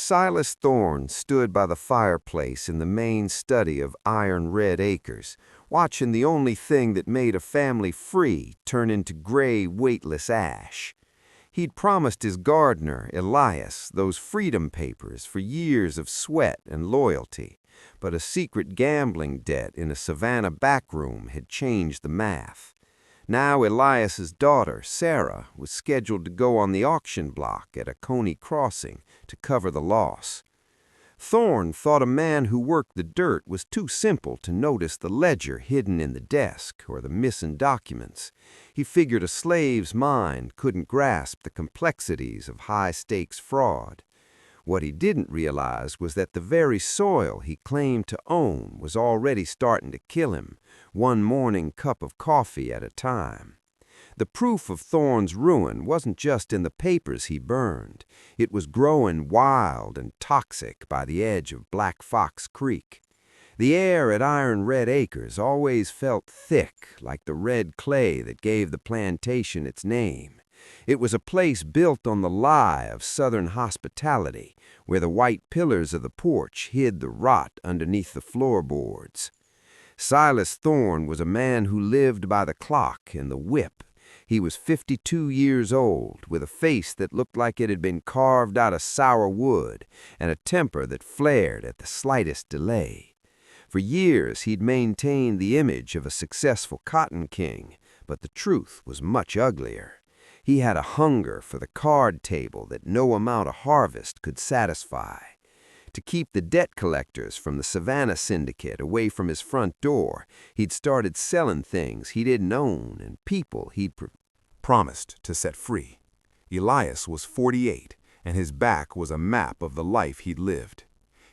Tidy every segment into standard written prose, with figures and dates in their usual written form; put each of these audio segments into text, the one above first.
Silas Thorne stood by the fireplace in the main study of Iron Red Acres, watching the only thing that made a family free turn into gray, weightless ash. He'd promised his gardener, Elias, those freedom papers for years of sweat and loyalty, but a secret gambling debt in a Savannah backroom had changed the math. Now Elias's daughter, Sarah, was scheduled to go on the auction block at a Coney Crossing to cover the loss. Thorne thought a man who worked the dirt was too simple to notice the ledger hidden in the desk or the missing documents. He figured a slave's mind couldn't grasp the complexities of high-stakes fraud. What he didn't realize was that the very soil he claimed to own was already starting to kill him, one morning cup of coffee at a time. The proof of Thorne's ruin wasn't just in the papers he burned. It was growing wild and toxic by the edge of Black Fox Creek. The air at Iron Red Acres always felt thick, like the red clay that gave the plantation its name. It was a place built on the lie of Southern hospitality, where the white pillars of the porch hid the rot underneath the floorboards. Silas Thorne was a man who lived by the clock and the whip. He was 52 years old, with a face that looked like it had been carved out of sour wood, and a temper that flared at the slightest delay. For years he'd maintained the image of a successful cotton king, but the truth was much uglier. He had a hunger for the card table that no amount of harvest could satisfy. To keep the debt collectors from the Savannah Syndicate away from his front door, he'd started selling things he didn't own and people he'd promised to set free. Elias was 48, and his back was a map of the life he'd lived.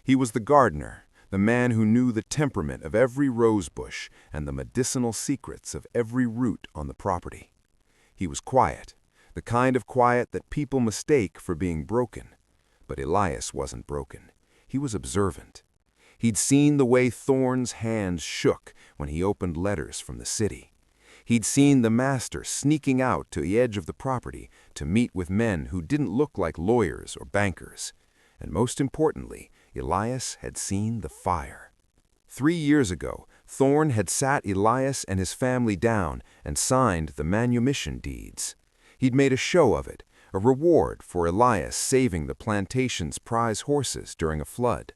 He was the gardener, the man who knew the temperament of every rosebush and the medicinal secrets of every root on the property. He was quiet, the kind of quiet that people mistake for being broken. But Elias wasn't broken. He was observant. He'd seen the way Thorne's hands shook when he opened letters from the city. He'd seen the master sneaking out to the edge of the property to meet with men who didn't look like lawyers or bankers. And most importantly, Elias had seen the fire. 3 years ago, Thorne had sat Elias and his family down and signed the manumission deeds. He'd made a show of it, a reward for Elias saving the plantation's prize horses during a flood.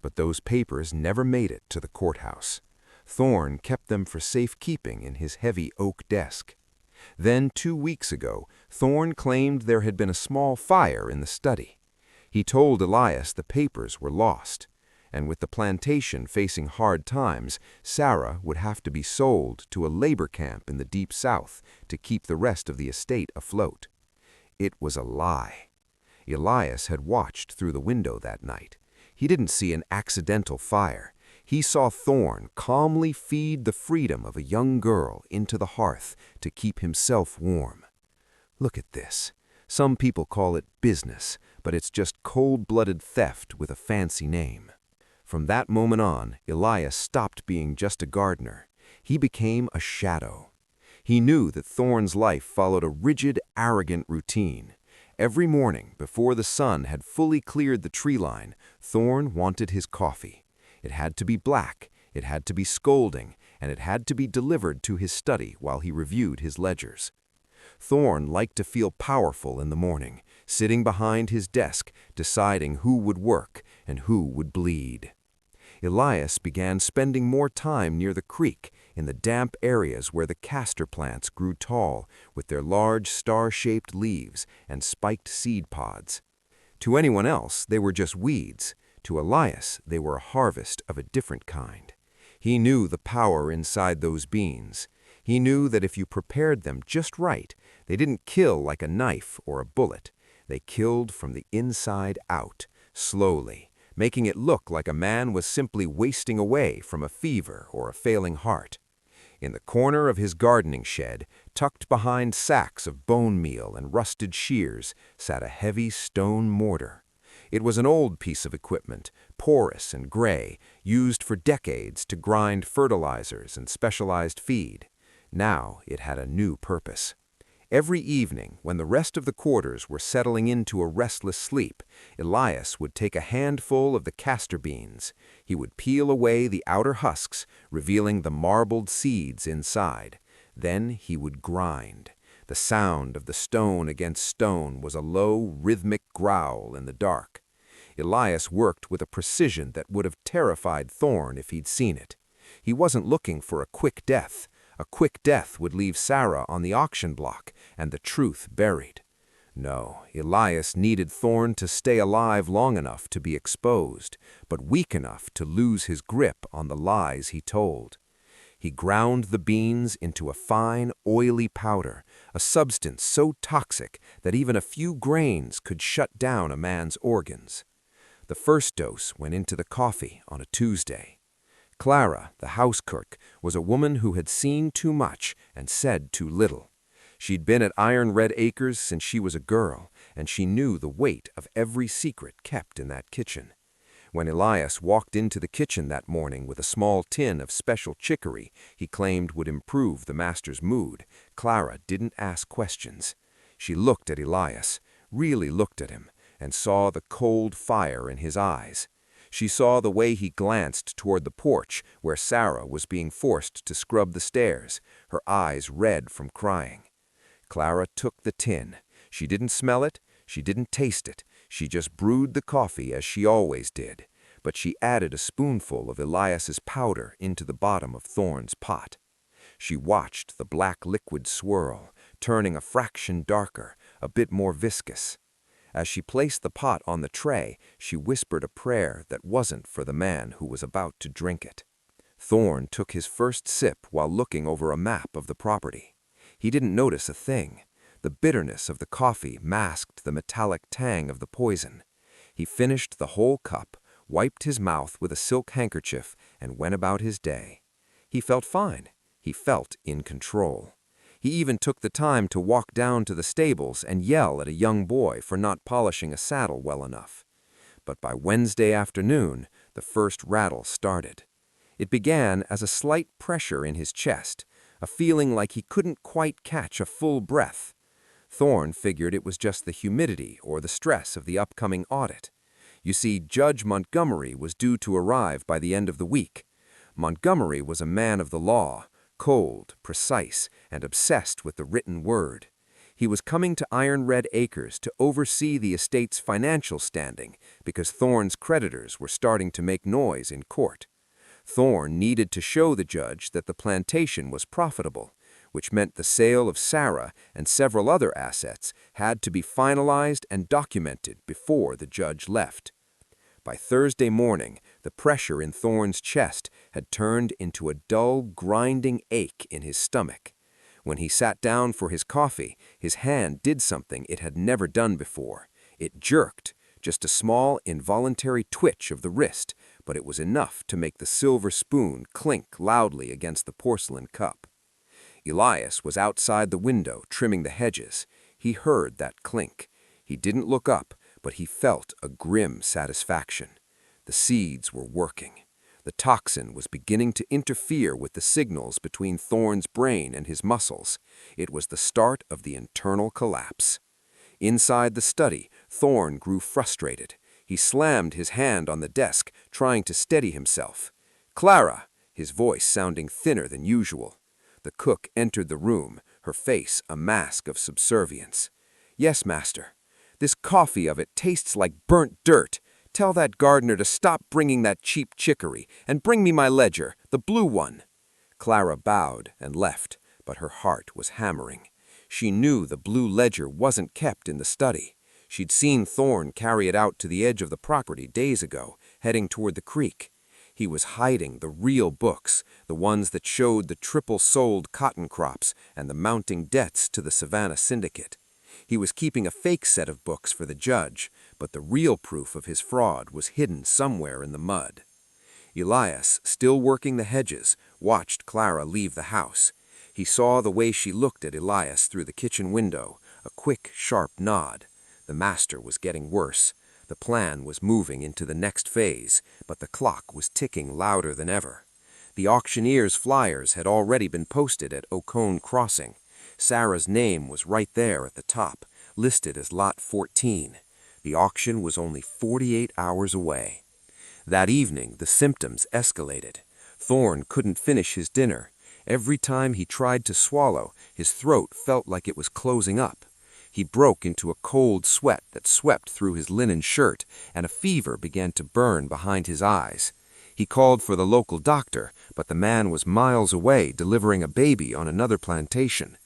But those papers never made it to the courthouse. Thorne kept them for safekeeping in his heavy oak desk. Then 2 weeks ago, Thorne claimed there had been a small fire in the study. He told Elias the papers were lost, and with the plantation facing hard times, Sarah would have to be sold to a labor camp in the Deep South to keep the rest of the estate afloat. It was a lie. Elias had watched through the window that night. He didn't see an accidental fire. He saw Thorne calmly feed the freedom of a young girl into the hearth to keep himself warm. Look at this. Some people call it business, but it's just cold-blooded theft with a fancy name. From that moment on, Elias stopped being just a gardener. He became a shadow. He knew that Thorne's life followed a rigid, arrogant routine. Every morning, before the sun had fully cleared the tree line, Thorne wanted his coffee. It had to be black, it had to be scolding, and it had to be delivered to his study while he reviewed his ledgers. Thorne liked to feel powerful in the morning, sitting behind his desk, deciding who would work and who would bleed. Elias began spending more time near the creek, in the damp areas where the castor plants grew tall with their large star-shaped leaves and spiked seed pods. To anyone else, they were just weeds. To Elias, they were a harvest of a different kind. He knew the power inside those beans. He knew that if you prepared them just right, they didn't kill like a knife or a bullet. They killed from the inside out, slowly, making it look like a man was simply wasting away from a fever or a failing heart. In the corner of his gardening shed, tucked behind sacks of bone meal and rusted shears, sat a heavy stone mortar. It was an old piece of equipment, porous and gray, used for decades to grind fertilizers and specialized feed. Now it had a new purpose. Every evening, when the rest of the quarters were settling into a restless sleep, Elias would take a handful of the castor beans. He would peel away the outer husks, revealing the marbled seeds inside. Then he would grind. The sound of the stone against stone was a low, rhythmic growl in the dark. Elias worked with a precision that would have terrified Thorn if he'd seen it. He wasn't looking for a quick death. A quick death would leave Sarah on the auction block and the truth buried. No, Elias needed Thorn to stay alive long enough to be exposed, but weak enough to lose his grip on the lies he told. He ground the beans into a fine, oily powder, a substance so toxic that even a few grains could shut down a man's organs. The first dose went into the coffee on a Tuesday. Clara, the house cook, was a woman who had seen too much and said too little. She'd been at Iron Red Acres since she was a girl, and she knew the weight of every secret kept in that kitchen. When Elias walked into the kitchen that morning with a small tin of special chicory he claimed would improve the master's mood, Clara didn't ask questions. She looked at Elias, really looked at him, and saw the cold fire in his eyes. She saw the way he glanced toward the porch where Sarah was being forced to scrub the stairs, her eyes red from crying. Clara took the tin. She didn't smell it, she didn't taste it, she just brewed the coffee as she always did, but she added a spoonful of Elias's powder into the bottom of Thorn's pot. She watched the black liquid swirl, turning a fraction darker, a bit more viscous. As she placed the pot on the tray, she whispered a prayer that wasn't for the man who was about to drink it. Thorn took his first sip while looking over a map of the property. He didn't notice a thing. The bitterness of the coffee masked the metallic tang of the poison. He finished the whole cup, wiped his mouth with a silk handkerchief, and went about his day. He felt fine. He felt in control. He even took the time to walk down to the stables and yell at a young boy for not polishing a saddle well enough. But by Wednesday afternoon, the first rattle started. It began as a slight pressure in his chest, a feeling like he couldn't quite catch a full breath. Thorn figured it was just the humidity or the stress of the upcoming audit. You see, Judge Montgomery was due to arrive by the end of the week. Montgomery was a man of the law, cold, precise, and obsessed with the written word. He was coming to Iron Red Acres to oversee the estate's financial standing because Thorn's creditors were starting to make noise in court. Thorn needed to show the judge that the plantation was profitable, which meant the sale of Sarah and several other assets had to be finalized and documented before the judge left. By Thursday morning, the pressure in Thorn's chest had turned into a dull, grinding ache in his stomach. When he sat down for his coffee, his hand did something it had never done before. It jerked, just a small, involuntary twitch of the wrist, but it was enough to make the silver spoon clink loudly against the porcelain cup. Elias was outside the window, trimming the hedges. He heard that clink. He didn't look up, but he felt a grim satisfaction. The seeds were working. The toxin was beginning to interfere with the signals between Thorn's brain and his muscles. It was the start of the internal collapse. Inside the study, Thorn grew frustrated. He slammed his hand on the desk, trying to steady himself. "Clara!" his voice sounding thinner than usual. The cook entered the room, her face a mask of subservience. "Yes, master. This coffee of it tastes like burnt dirt. Tell that gardener to stop bringing that cheap chicory, and bring me my ledger, the blue one." Clara bowed and left, but her heart was hammering. She knew the blue ledger wasn't kept in the study. She'd seen Thorn carry it out to the edge of the property days ago, heading toward the creek. He was hiding the real books, the ones that showed the triple-sold cotton crops and the mounting debts to the Savannah Syndicate. He was keeping a fake set of books for the judge, but the real proof of his fraud was hidden somewhere in the mud. Elias, still working the hedges, watched Clara leave the house. He saw the way she looked at Elias through the kitchen window, a quick, sharp nod. The master was getting worse. The plan was moving into the next phase, but the clock was ticking louder than ever. The auctioneer's flyers had already been posted at Ocone Crossing. Sarah's name was right there at the top, listed as Lot 14. The auction was only 48 hours away. That evening, the symptoms escalated. Thorne couldn't finish his dinner. Every time he tried to swallow, his throat felt like it was closing up. He broke into a cold sweat that swept through his linen shirt, and a fever began to burn behind his eyes. He called for the local doctor, but the man was miles away delivering a baby on another plantation.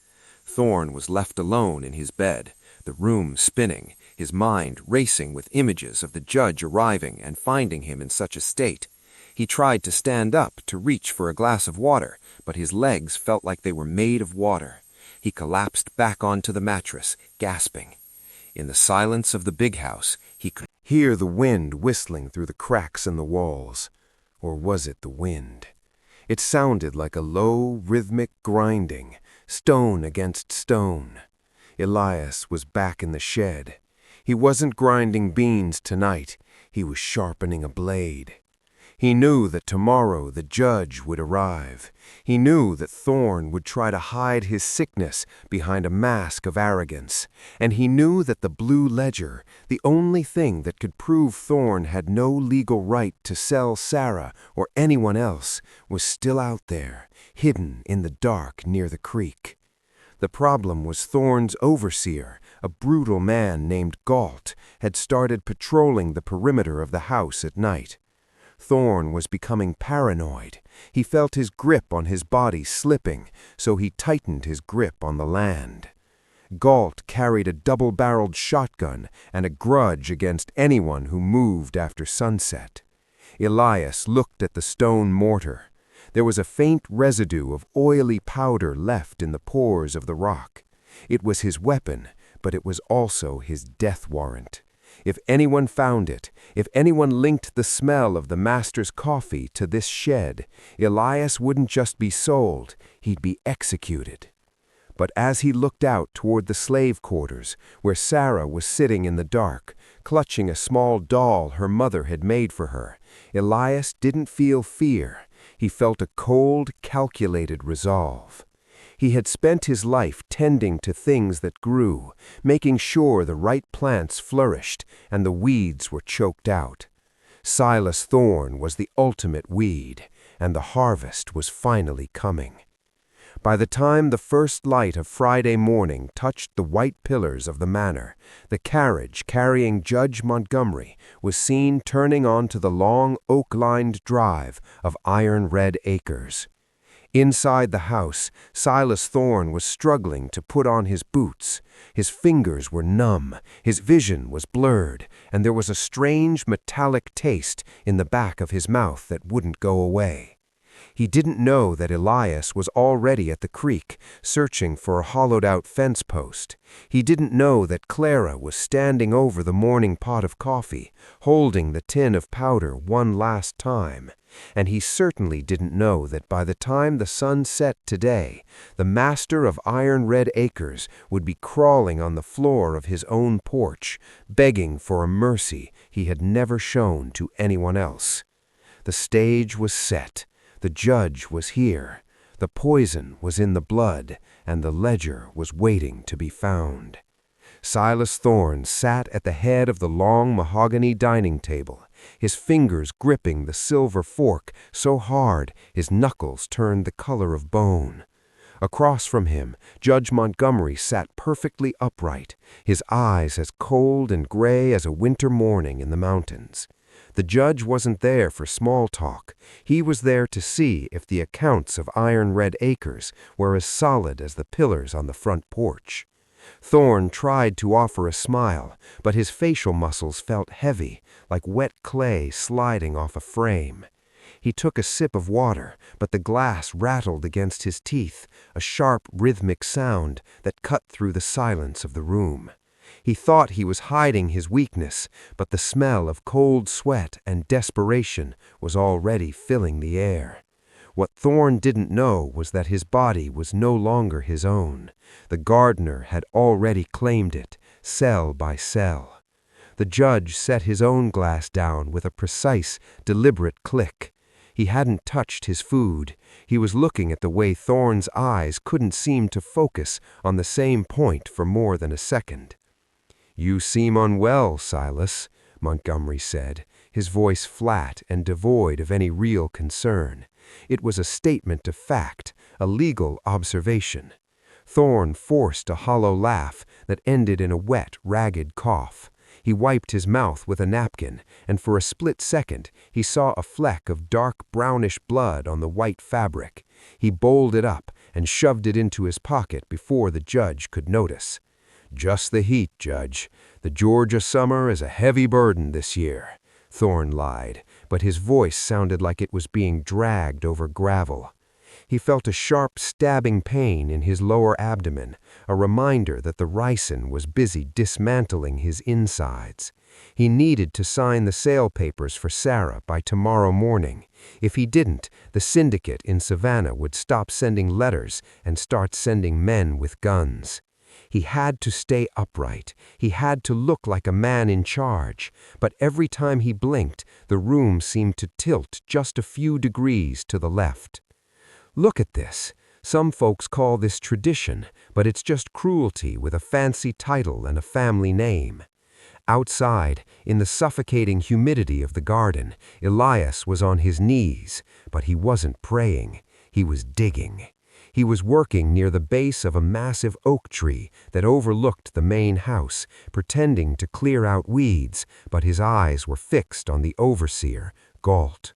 Thorne was left alone in his bed, the room spinning, his mind racing with images of the judge arriving and finding him in such a state. He tried to stand up to reach for a glass of water, but his legs felt like they were made of water. He collapsed back onto the mattress, gasping. In the silence of the big house, he could hear the wind whistling through the cracks in the walls. Or was it the wind? It sounded like a low, rhythmic grinding, stone against stone. Elias was back in the shed. He wasn't grinding beans tonight. He was sharpening a blade. He knew that tomorrow the judge would arrive. He knew that Thorne would try to hide his sickness behind a mask of arrogance. And he knew that the blue ledger, the only thing that could prove Thorne had no legal right to sell Sarah or anyone else, was still out there, hidden in the dark near the creek. The problem was Thorne's overseer, a brutal man named Galt, had started patrolling the perimeter of the house at night. Thorne was becoming paranoid. He felt his grip on his body slipping, so he tightened his grip on the land. Galt carried a double-barreled shotgun and a grudge against anyone who moved after sunset. Elias looked at the stone mortar. There was a faint residue of oily powder left in the pores of the rock. It was his weapon, but it was also his death warrant. If anyone found it, if anyone linked the smell of the master's coffee to this shed, Elias wouldn't just be sold, he'd be executed. But as he looked out toward the slave quarters, where Sarah was sitting in the dark, clutching a small doll her mother had made for her, Elias didn't feel fear. He felt a cold, calculated resolve. He had spent his life tending to things that grew, making sure the right plants flourished and the weeds were choked out. Silas Thorne was the ultimate weed, and the harvest was finally coming. By the time the first light of Friday morning touched the white pillars of the manor, the carriage carrying Judge Montgomery was seen turning onto the long oak-lined drive of Iron Red Acres. Inside the house, Silas Thorne was struggling to put on his boots. His fingers were numb, his vision was blurred, and there was a strange metallic taste in the back of his mouth that wouldn't go away. He didn't know that Elias was already at the creek, searching for a hollowed-out fence post. He didn't know that Clara was standing over the morning pot of coffee, holding the tin of powder one last time. And he certainly didn't know that by the time the sun set today, the master of Iron Red Acres would be crawling on the floor of his own porch, begging for a mercy he had never shown to anyone else. The stage was set. The judge was here. The poison was in the blood, and the ledger was waiting to be found. Silas Thorne sat at the head of the long mahogany dining table, his fingers gripping the silver fork so hard his knuckles turned the color of bone. Across from him, Judge Montgomery sat perfectly upright, his eyes as cold and gray as a winter morning in the mountains. The judge wasn't there for small talk. He was there to see if the accounts of Iron Red Acres were as solid as the pillars on the front porch. Thorne tried to offer a smile, but his facial muscles felt heavy, like wet clay sliding off a frame. He took a sip of water, but the glass rattled against his teeth, a sharp, rhythmic sound that cut through the silence of the room. He thought he was hiding his weakness, but the smell of cold sweat and desperation was already filling the air. What Thorne didn't know was that his body was no longer his own. The gardener had already claimed it, cell by cell. The judge set his own glass down with a precise, deliberate click. He hadn't touched his food. He was looking at the way Thorne's eyes couldn't seem to focus on the same point for more than a second. "You seem unwell, Silas," Montgomery said, his voice flat and devoid of any real concern. It was a statement of fact, a legal observation. Thorne forced a hollow laugh that ended in a wet, ragged cough. He wiped his mouth with a napkin, and for a split second he saw a fleck of dark brownish blood on the white fabric. He bowled it up and shoved it into his pocket before the judge could notice. "Just the heat, Judge. The Georgia summer is a heavy burden this year," Thorne lied, but his voice sounded like it was being dragged over gravel. He felt a sharp stabbing pain in his lower abdomen, a reminder that the ricin was busy dismantling his insides. He needed to sign the sale papers for Sarah by tomorrow morning. If he didn't, the syndicate in Savannah would stop sending letters and start sending men with guns. He had to stay upright. He had to look like a man in charge. But every time he blinked, the room seemed to tilt just a few degrees to the left. "Look at this. Some folks call this tradition, but it's just cruelty with a fancy title and a family name." Outside, in the suffocating humidity of the garden, Elias was on his knees, but he wasn't praying. He was digging. He was working near the base of a massive oak tree that overlooked the main house, pretending to clear out weeds, but his eyes were fixed on the overseer, Galt.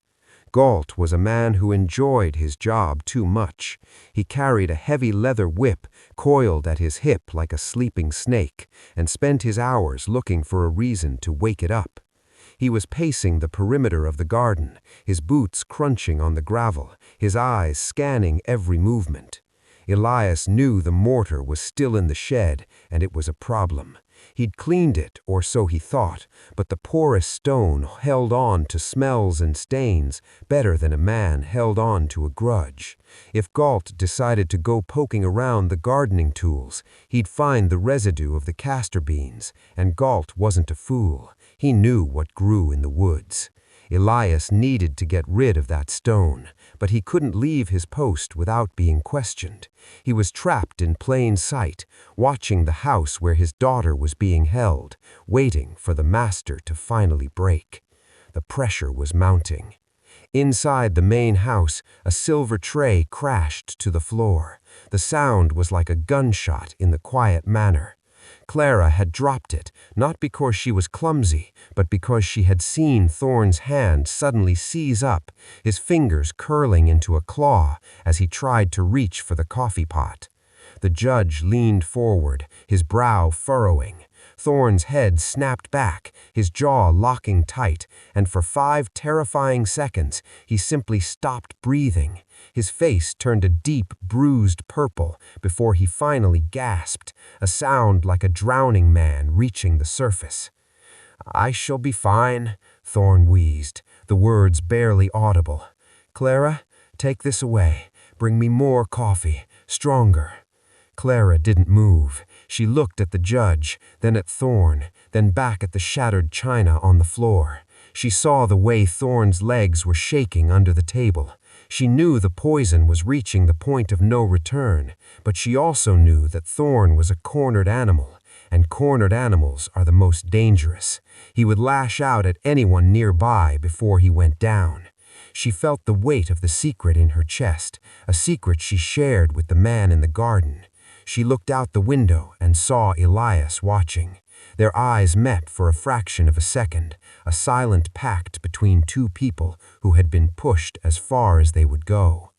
Galt was a man who enjoyed his job too much. He carried a heavy leather whip coiled at his hip like a sleeping snake, and spent his hours looking for a reason to wake it up. He was pacing the perimeter of the garden, his boots crunching on the gravel, his eyes scanning every movement. Elias knew the mortar was still in the shed, and it was a problem. He'd cleaned it, or so he thought, but the porous stone held on to smells and stains better than a man held on to a grudge. If Galt decided to go poking around the gardening tools, he'd find the residue of the castor beans, and Galt wasn't a fool. He knew what grew in the woods. Elias needed to get rid of that stone, but he couldn't leave his post without being questioned. He was trapped in plain sight, watching the house where his daughter was being held, waiting for the master to finally break. The pressure was mounting. Inside the main house, a silver tray crashed to the floor. The sound was like a gunshot in the quiet manor. Clara had dropped it, not because she was clumsy, but because she had seen Thorne's hand suddenly seize up, his fingers curling into a claw as he tried to reach for the coffee pot. The judge leaned forward, his brow furrowing. Thorne's head snapped back, his jaw locking tight, and for 5 terrifying seconds, he simply stopped breathing. His face turned a deep, bruised purple before he finally gasped, a sound like a drowning man reaching the surface. "I shall be fine," Thorne wheezed, the words barely audible. "Clara, take this away. Bring me more coffee, stronger." Clara didn't move. She looked at the judge, then at Thorne, then back at the shattered china on the floor. She saw the way Thorne's legs were shaking under the table. She knew the poison was reaching the point of no return, but she also knew that Thorne was a cornered animal, and cornered animals are the most dangerous. He would lash out at anyone nearby before he went down. She felt the weight of the secret in her chest, a secret she shared with the man in the garden. She looked out the window and saw Elias watching. Their eyes met for a fraction of a second, a silent pact between two people who had been pushed as far as they would go.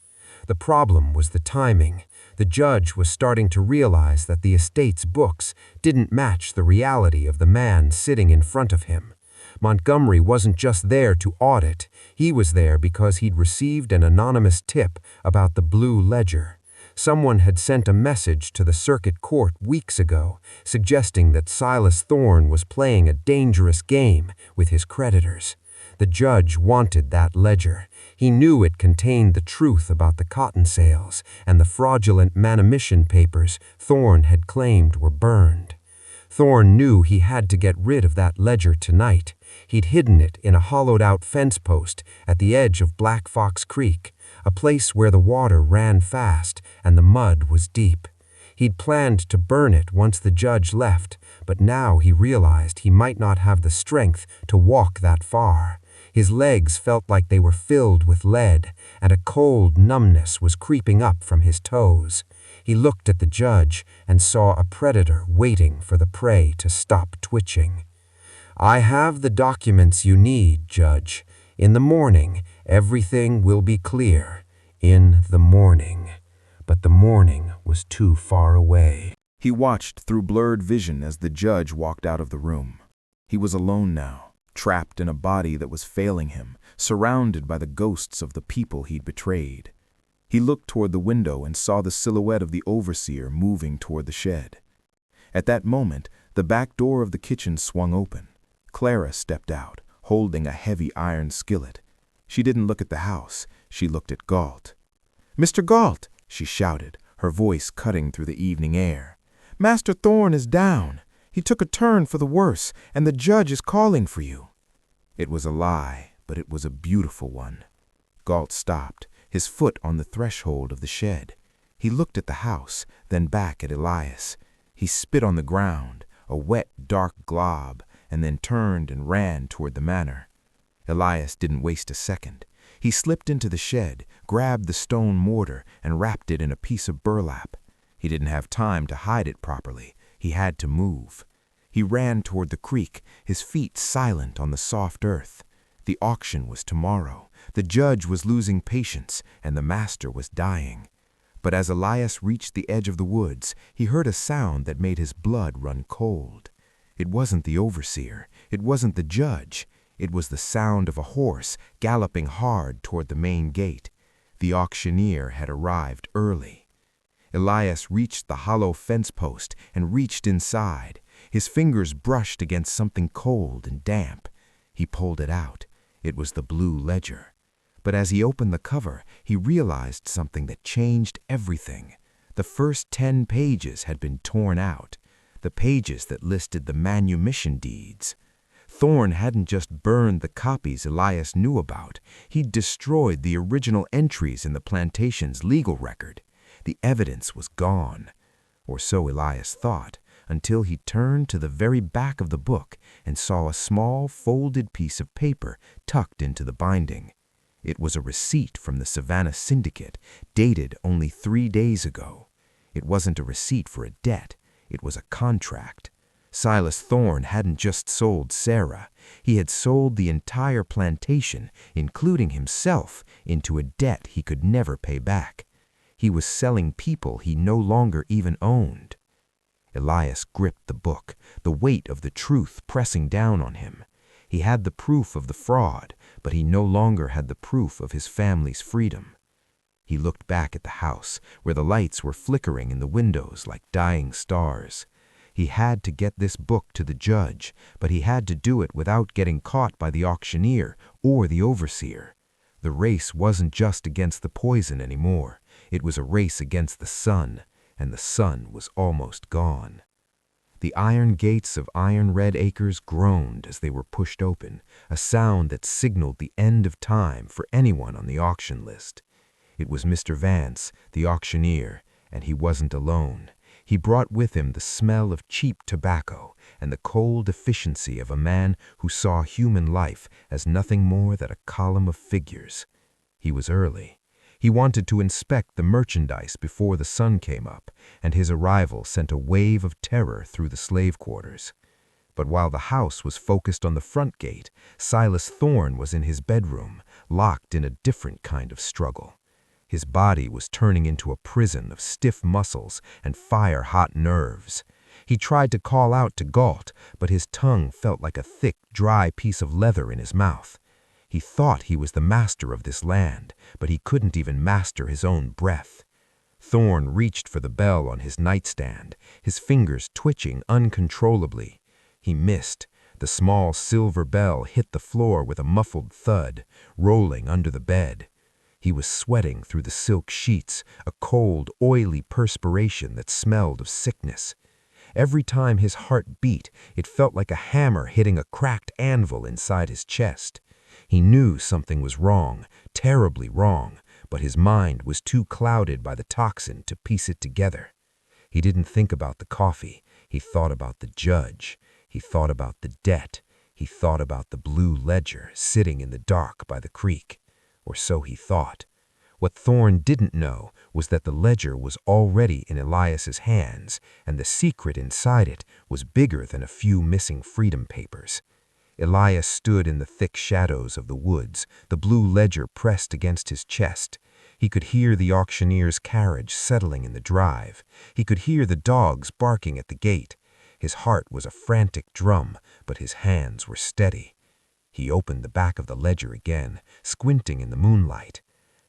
The problem was the timing. The judge was starting to realize that the estate's books didn't match the reality of the man sitting in front of him. Montgomery wasn't just there to audit, he was there because he'd received an anonymous tip about the blue ledger. Someone had sent a message to the circuit court weeks ago, suggesting that Silas Thorne was playing a dangerous game with his creditors. The judge wanted that ledger. He knew it contained the truth about the cotton sales, and the fraudulent manumission papers Thorne had claimed were burned. Thorne knew he had to get rid of that ledger tonight. He'd hidden it in a hollowed-out fence post at the edge of Black Fox Creek, a place where the water ran fast and the mud was deep. He'd planned to burn it once the judge left, but now he realized he might not have the strength to walk that far. His legs felt like they were filled with lead, and a cold numbness was creeping up from his toes. He looked at the judge and saw a predator waiting for the prey to stop twitching. "I have the documents you need, Judge. In the morning, everything will be clear. In the morning." But the morning was too far away. He watched through blurred vision as the judge walked out of the room. He was alone now, trapped in a body that was failing him, surrounded by the ghosts of the people he'd betrayed. He looked toward the window and saw the silhouette of the overseer moving toward the shed. At that moment, the back door of the kitchen swung open. Clara stepped out, holding a heavy iron skillet. She didn't look at the house, she looked at Galt. "Mr. Galt," she shouted, her voice cutting through the evening air. "Master Thorne is down. He took a turn for the worse, and the judge is calling for you." It was a lie, but it was a beautiful one. Galt stopped, his foot on the threshold of the shed. He looked at the house, then back at Elias. He spit on the ground, a wet, dark glob, and then turned and ran toward the manor. Elias didn't waste a second. He slipped into the shed, grabbed the stone mortar, and wrapped it in a piece of burlap. He didn't have time to hide it properly. He had to move. He ran toward the creek, his feet silent on the soft earth. The auction was tomorrow. The judge was losing patience, and the master was dying. But as Elias reached the edge of the woods, he heard a sound that made his blood run cold. It wasn't the overseer. It wasn't the judge. It was the sound of a horse galloping hard toward the main gate. The auctioneer had arrived early. Elias reached the hollow fence post and reached inside. His fingers brushed against something cold and damp. He pulled it out. It was the blue ledger. But as he opened the cover, he realized something that changed everything. The first 10 pages had been torn out, the pages that listed the manumission deeds. Thorne hadn't just burned the copies Elias knew about. He'd destroyed the original entries in the plantation's legal record. The evidence was gone, or so Elias thought, until he turned to the very back of the book and saw a small folded piece of paper tucked into the binding. It was a receipt from the Savannah Syndicate, dated only 3 days ago. It wasn't a receipt for a debt, it was a contract. Silas Thorne hadn't just sold Sarah, he had sold the entire plantation, including himself, into a debt he could never pay back. He was selling people he no longer even owned. Elias gripped the book, the weight of the truth pressing down on him. He had the proof of the fraud, but he no longer had the proof of his family's freedom. He looked back at the house, where the lights were flickering in the windows like dying stars. He had to get this book to the judge, but he had to do it without getting caught by the auctioneer or the overseer. The race wasn't just against the poison anymore. It was a race against the sun, and the sun was almost gone. The iron gates of Iron Red Acres groaned as they were pushed open, a sound that signaled the end of time for anyone on the auction list. It was Mr. Vance, the auctioneer, and he wasn't alone. He brought with him the smell of cheap tobacco and the cold efficiency of a man who saw human life as nothing more than a column of figures. He was early. He wanted to inspect the merchandise before the sun came up, and his arrival sent a wave of terror through the slave quarters. But while the house was focused on the front gate, Silas Thorne was in his bedroom, locked in a different kind of struggle. His body was turning into a prison of stiff muscles and fire-hot nerves. He tried to call out to Galt, but his tongue felt like a thick, dry piece of leather in his mouth. He thought he was the master of this land, but he couldn't even master his own breath. Thorne reached for the bell on his nightstand, his fingers twitching uncontrollably. He missed. The small silver bell hit the floor with a muffled thud, rolling under the bed. He was sweating through the silk sheets, a cold, oily perspiration that smelled of sickness. Every time his heart beat, it felt like a hammer hitting a cracked anvil inside his chest. He knew something was wrong, terribly wrong, but his mind was too clouded by the toxin to piece it together. He didn't think about the coffee. He thought about the judge. He thought about the debt. He thought about the blue ledger sitting in the dark by the creek. Or so he thought. What Thorne didn't know was that the ledger was already in Elias's hands, and the secret inside it was bigger than a few missing freedom papers. Elias stood in the thick shadows of the woods, the blue ledger pressed against his chest. He could hear the auctioneer's carriage settling in the drive. He could hear the dogs barking at the gate. His heart was a frantic drum, but his hands were steady. He opened the back of the ledger again, squinting in the moonlight.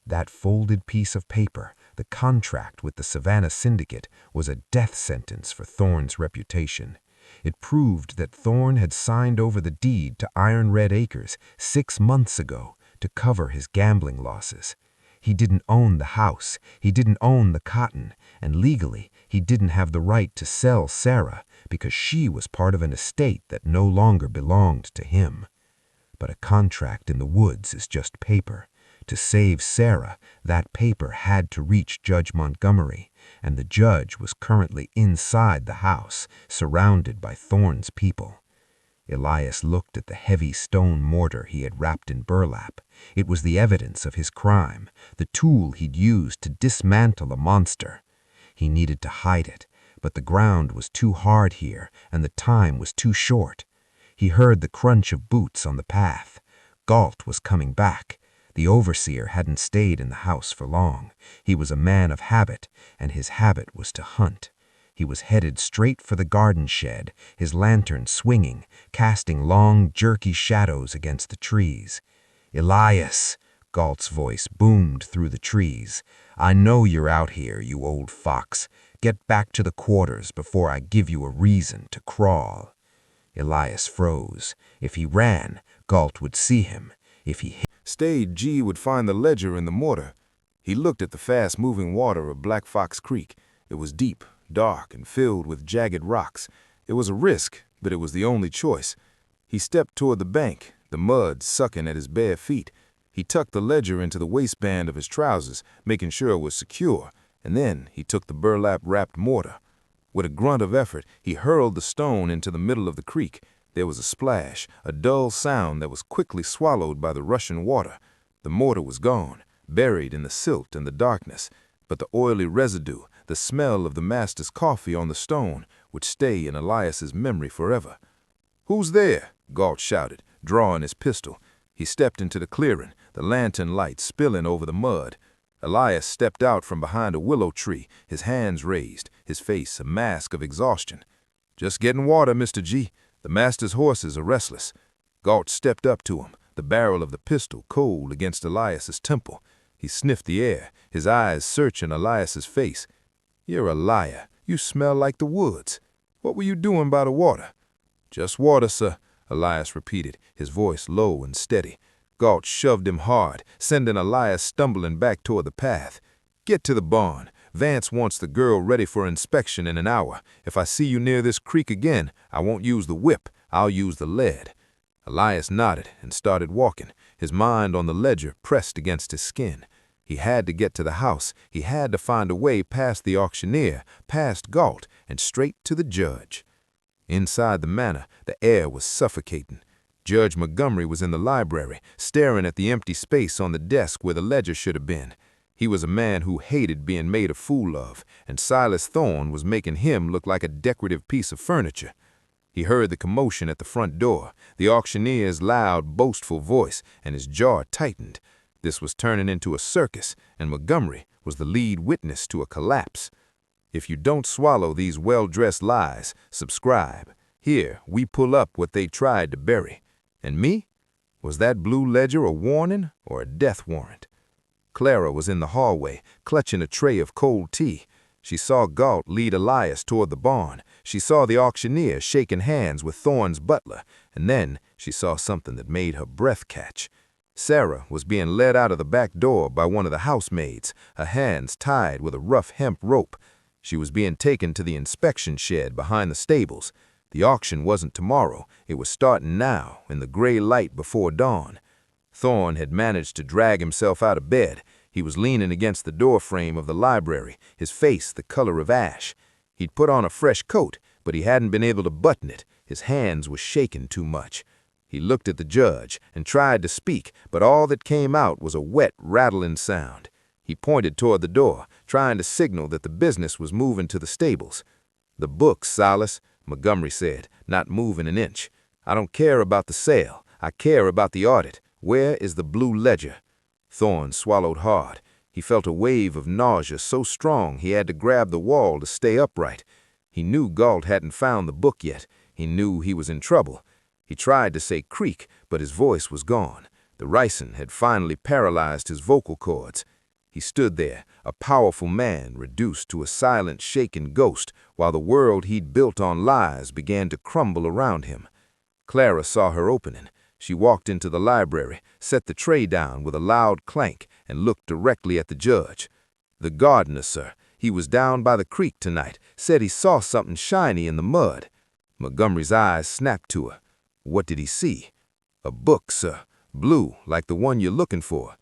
That folded piece of paper, the contract with the Savannah Syndicate, was a death sentence for Thorne's reputation. It proved that Thorne had signed over the deed to Iron Red Acres 6 months ago to cover his gambling losses. He didn't own the house, he didn't own the cotton, and legally he didn't have the right to sell Sarah because she was part of an estate that no longer belonged to him. But a contract in the woods is just paper. To save Sarah, that paper had to reach Judge Montgomery, and the judge was currently inside the house, surrounded by Thorne's people. Elias looked at the heavy stone mortar he had wrapped in burlap. It was the evidence of his crime, the tool he'd used to dismantle a monster. He needed to hide it, but the ground was too hard here, and the time was too short. He heard the crunch of boots on the path. Galt was coming back. The overseer hadn't stayed in the house for long. He was a man of habit, and his habit was to hunt. He was headed straight for the garden shed, his lantern swinging, casting long, jerky shadows against the trees. "Elias," Galt's voice boomed through the trees. "I know you're out here, you old fox. Get back to the quarters before I give you a reason to crawl." Elias froze. If he ran, Galt would see him. If he stayed, G would find the ledger in the mortar. He looked at the fast-moving water of Black Fox Creek. It was deep, dark, and filled with jagged rocks. It was a risk, but it was the only choice. He stepped toward the bank, the mud sucking at his bare feet. He tucked the ledger into the waistband of his trousers, making sure it was secure, and then he took the burlap-wrapped mortar. With a grunt of effort, he hurled the stone into the middle of the creek. There was a splash, a dull sound that was quickly swallowed by the rushing water. The mortar was gone, buried in the silt and the darkness, but the oily residue, the smell of the master's coffee on the stone, would stay in Elias's memory forever. "Who's there?" Galt shouted, drawing his pistol. He stepped into the clearing, the lantern light spilling over the mud. Elias stepped out from behind a willow tree, his hands raised, his face a mask of exhaustion. "Just getting water, Mr. G. The master's horses are restless." Galt stepped up to him, the barrel of the pistol cold against Elias's temple. He sniffed the air, his eyes searching Elias's face. "You're a liar. You smell like the woods. What were you doing by the water?" "Just water, sir," Elias repeated, his voice low and steady. Galt shoved him hard, sending Elias stumbling back toward the path. "Get to the barn. Vance wants the girl ready for inspection in an hour. If I see you near this creek again, I won't use the whip. I'll use the lead." Elias nodded and started walking, his mind on the ledger pressed against his skin. He had to get to the house. He had to find a way past the auctioneer, past Galt, and straight to the judge. Inside the manor, the air was suffocating. Judge Montgomery was in the library, staring at the empty space on the desk where the ledger should have been. He was a man who hated being made a fool of, and Silas Thorne was making him look like a decorative piece of furniture. He heard the commotion at the front door, the auctioneer's loud, boastful voice, and his jaw tightened. This was turning into a circus, and Montgomery was the lead witness to a collapse. If you don't swallow these well-dressed lies, subscribe. Here, we pull up what they tried to bury. And me? Was that blue ledger a warning or a death warrant? Clara was in the hallway, clutching a tray of cold tea. She saw Galt lead Elias toward the barn. She saw the auctioneer shaking hands with Thorne's butler, and then she saw something that made her breath catch. Sarah was being led out of the back door by one of the housemaids, her hands tied with a rough hemp rope. She was being taken to the inspection shed behind the stables. The auction wasn't tomorrow. It was starting now, in the gray light before dawn. Thorne had managed to drag himself out of bed. He was leaning against the doorframe of the library, his face the color of ash. He'd put on a fresh coat, but he hadn't been able to button it. His hands were shaking too much. He looked at the judge and tried to speak, but all that came out was a wet, rattling sound. He pointed toward the door, trying to signal that the business was moving to the stables. "The books, Silas," Montgomery said, not moving an inch. "I don't care about the sale. I care about the audit. Where is the blue ledger?" Thorne swallowed hard. He felt a wave of nausea so strong he had to grab the wall to stay upright. He knew Galt hadn't found the book yet. He knew he was in trouble. He tried to say creek, but his voice was gone. The ricin had finally paralyzed his vocal cords. He stood there, a powerful man reduced to a silent, shaken ghost, while the world he'd built on lies began to crumble around him. Clara saw her opening. She walked into the library, set the tray down with a loud clank, and looked directly at the judge. "The gardener, sir. He was down by the creek tonight. Said he saw something shiny in the mud." Montgomery's eyes snapped to her. "What did he see?" "A book, sir. Blue, like the one you're looking for."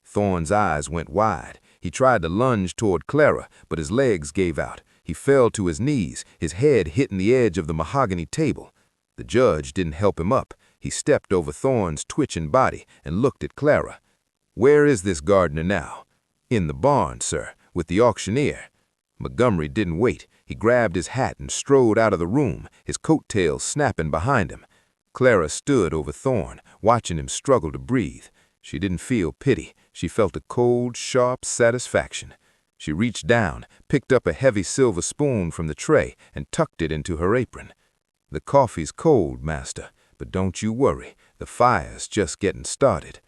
Thorne's eyes went wide. He tried to lunge toward Clara, but his legs gave out. He fell to his knees, his head hitting the edge of the mahogany table. The judge didn't help him up. He stepped over Thorne's twitching body and looked at Clara. "Where is this gardener now?" "In the barn, sir, with the auctioneer." Montgomery didn't wait. He grabbed his hat and strode out of the room, his coattails snapping behind him. Clara stood over Thorne, watching him struggle to breathe. She didn't feel pity. She felt a cold, sharp satisfaction. She reached down, picked up a heavy silver spoon from the tray, and tucked it into her apron. "The coffee's cold, master, but don't you worry. The fire's just getting started."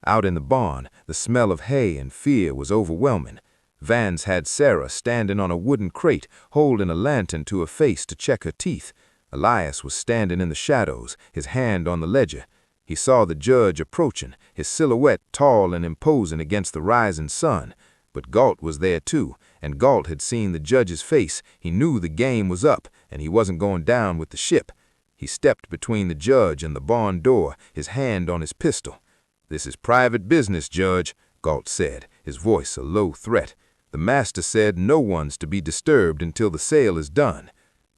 Out in the barn, the smell of hay and fear was overwhelming. Vance had Sarah standing on a wooden crate, holding a lantern to her face to check her teeth. Elias was standing in the shadows, his hand on the ledger. He saw the judge approaching, his silhouette tall and imposing against the rising sun. But Galt was there too, and Galt had seen the judge's face. He knew the game was up, and he wasn't going down with the ship. He stepped between the judge and the barn door, his hand on his pistol. "This is private business, Judge," Galt said, his voice a low threat. "The master said no one's to be disturbed until the sale is done."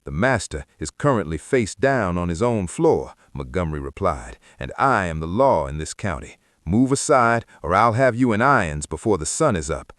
"The master is currently face down on his own floor," Montgomery replied, "and I am the law in this county. Move aside, or I'll have you in irons before the sun is up."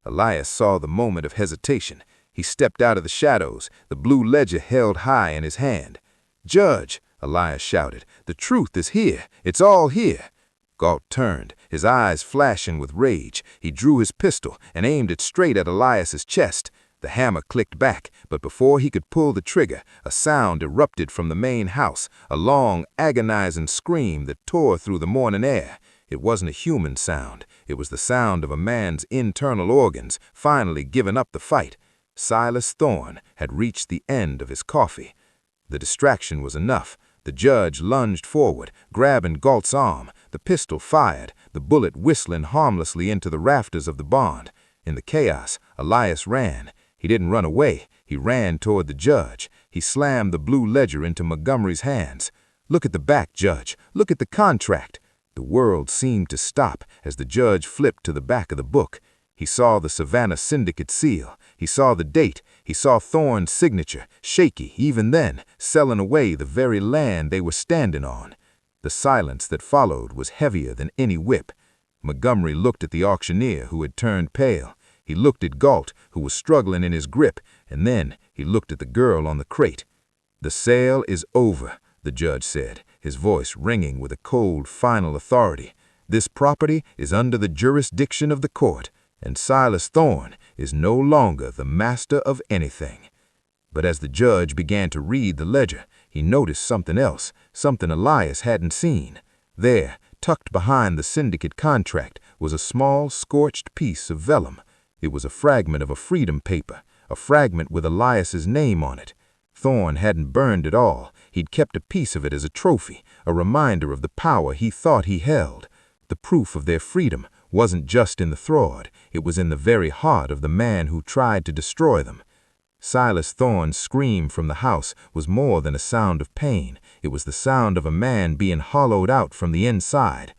Elias saw the moment of hesitation. He stepped out of the shadows, the blue ledger held high in his hand. "Judge," Elias shouted, "the truth is here. It's all here." Galt turned, his eyes flashing with rage. He drew his pistol and aimed it straight at Elias's chest. The hammer clicked back, but before he could pull the trigger, a sound erupted from the main house, a long, agonizing scream that tore through the morning air. It wasn't a human sound. It was the sound of a man's internal organs finally giving up the fight. Silas Thorne had reached the end of his coffee. The distraction was enough. The judge lunged forward, grabbing Galt's arm, the pistol fired, the bullet whistling harmlessly into the rafters of the barn. In the chaos, Elias ran. He didn't run away. He ran toward the judge. He slammed the blue ledger into Montgomery's hands. "Look at the back, Judge. Look at the contract." The world seemed to stop as the judge flipped to the back of the book. He saw the Savannah Syndicate seal. He saw the date. He saw Thorne's signature, shaky even then, selling away the very land they were standing on. The silence that followed was heavier than any whip. Montgomery looked at the auctioneer, who had turned pale. He looked at Galt, who was struggling in his grip, and then he looked at the girl on the crate. "The sale is over," the judge said, his voice ringing with a cold, final authority. "This property is under the jurisdiction of the court, and Silas Thorne is no longer the master of anything." But as the judge began to read the ledger, he noticed something else, something Elias hadn't seen. There, tucked behind the syndicate contract, was a small, scorched piece of vellum. It was a fragment of a freedom paper, a fragment with Elias's name on it. Thorne hadn't burned it all. He'd kept a piece of it as a trophy, a reminder of the power he thought he held. The proof of their freedom wasn't just in the fraud. It was in the very heart of the man who tried to destroy them. Silas Thorne's scream from the house was more than a sound of pain. It was the sound of a man being hollowed out from the inside.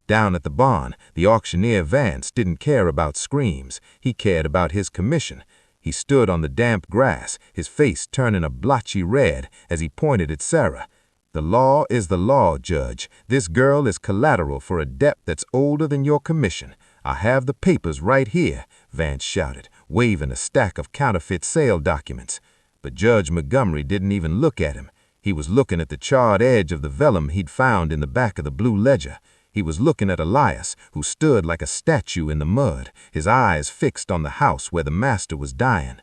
Down at the barn, the auctioneer Vance didn't care about screams. He cared about his commission. He stood on the damp grass, his face turning a blotchy red as he pointed at Sarah. "The law is the law, Judge. This girl is collateral for a debt that's older than your commission. I have the papers right here," Vance shouted, waving a stack of counterfeit sale documents. But Judge Montgomery didn't even look at him. He was looking at the charred edge of the vellum he'd found in the back of the blue ledger. He was looking at Elias, who stood like a statue in the mud, his eyes fixed on the house where the master was dying.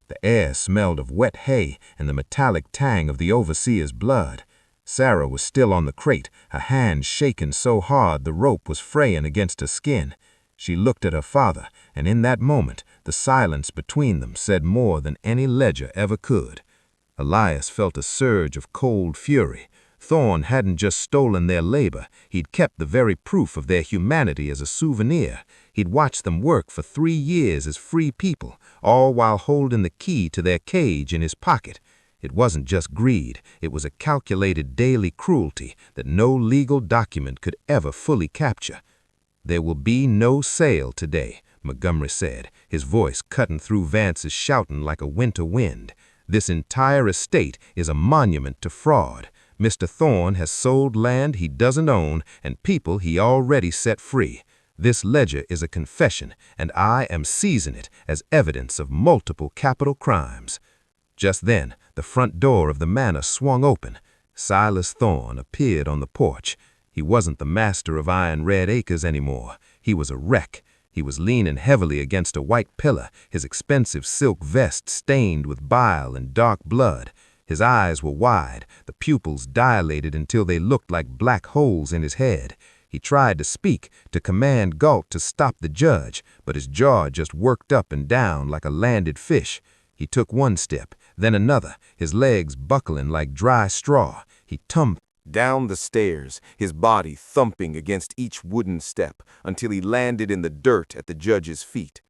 The air smelled of wet hay and the metallic tang of the overseer's blood. Sarah was still on the crate, her hands shaking so hard the rope was fraying against her skin. She looked at her father, and in that moment, the silence between them said more than any ledger ever could. Elias felt a surge of cold fury. Thorne hadn't just stolen their labor, he'd kept the very proof of their humanity as a souvenir. He'd watched them work for 3 years as free people, all while holding the key to their cage in his pocket. It wasn't just greed, it was a calculated daily cruelty that no legal document could ever fully capture. "There will be no sale today," Montgomery said, his voice cutting through Vance's shouting like a winter wind. "This entire estate is a monument to fraud. Mr. Thorne has sold land he doesn't own and people he already set free. This ledger is a confession, and I am seizing it as evidence of multiple capital crimes." Just then, the front door of the manor swung open. Silas Thorne appeared on the porch. He wasn't the master of Iron Red Acres anymore. He was a wreck. He was leaning heavily against a white pillar, his expensive silk vest stained with bile and dark blood. His eyes were wide, the pupils dilated until they looked like black holes in his head. He tried to speak, to command Galt to stop the judge, but his jaw just worked up and down like a landed fish. He took one step, then another, his legs buckling like dry straw. He tumbled down the stairs, his body thumping against each wooden step until he landed in the dirt at the judge's feet.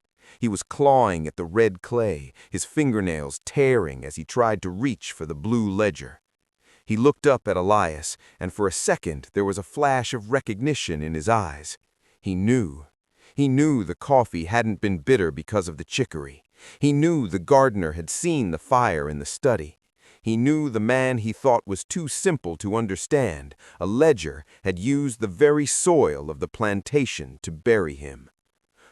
He was clawing at the red clay, his fingernails tearing as he tried to reach for the blue ledger. He looked up at Elias, and for a second there was a flash of recognition in his eyes. He knew. He knew the coffee hadn't been bitter because of the chicory. He knew the gardener had seen the fire in the study. He knew the man he thought was too simple to understand, a ledger, had used the very soil of the plantation to bury him.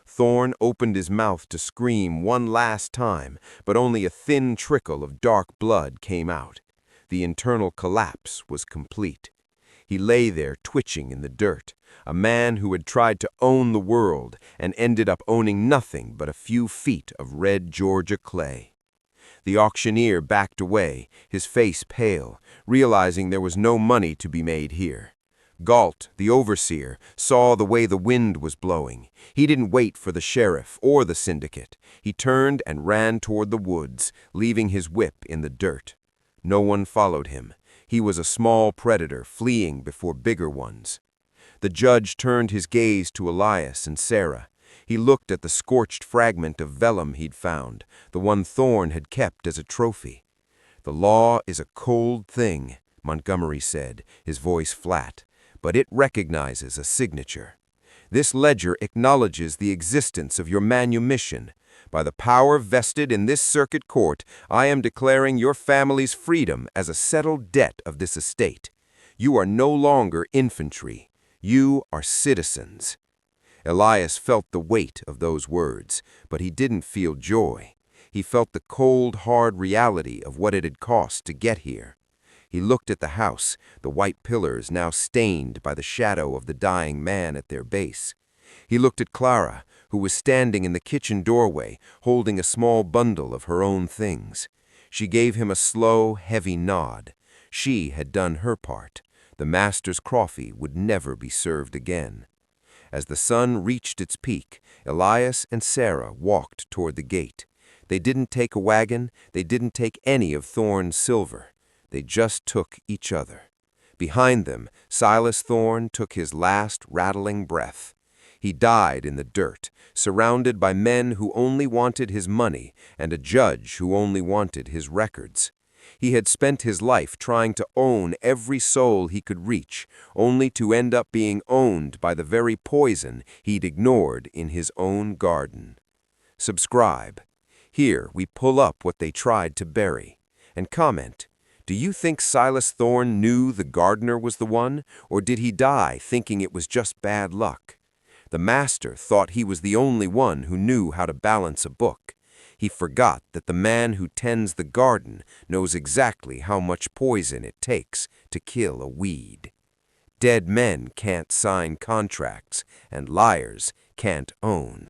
Thorne opened his mouth to scream one last time, but only a thin trickle of dark blood came out. The internal collapse was complete. He lay there twitching in the dirt, a man who had tried to own the world and ended up owning nothing but a few feet of red Georgia clay. The auctioneer backed away, his face pale, realizing there was no money to be made here. Galt, the overseer, saw the way the wind was blowing. He didn't wait for the sheriff or the syndicate. He turned and ran toward the woods, leaving his whip in the dirt. No one followed him. He was a small predator fleeing before bigger ones. The judge turned his gaze to Elias and Sarah. He looked at the scorched fragment of vellum he'd found, the one Thorne had kept as a trophy. "The law is a cold thing," Montgomery said, his voice flat, "but it recognizes a signature. This ledger acknowledges the existence of your manumission. By the power vested in this circuit court, I am declaring your family's freedom as a settled debt of this estate. You are no longer infantry. You are citizens." Elias felt the weight of those words, but he didn't feel joy. He felt the cold, hard reality of what it had cost to get here. He looked at the house, the white pillars now stained by the shadow of the dying man at their base. He looked at Clara, who was standing in the kitchen doorway, holding a small bundle of her own things. She gave him a slow, heavy nod. She had done her part. The master's coffee would never be served again. As the sun reached its peak, Elias and Sarah walked toward the gate. They didn't take a wagon, they didn't take any of Thorne's silver. They just took each other. Behind them, Silas Thorne took his last rattling breath. He died in the dirt, surrounded by men who only wanted his money and a judge who only wanted his records. He had spent his life trying to own every soul he could reach, only to end up being owned by the very poison he'd ignored in his own garden. Subscribe. Here we pull up what they tried to bury. And comment, do you think Silas Thorne knew the gardener was the one, or did he die thinking it was just bad luck? The master thought he was the only one who knew how to balance a book. He forgot that the man who tends the garden knows exactly how much poison it takes to kill a weed. Dead men can't sign contracts, and liars can't own.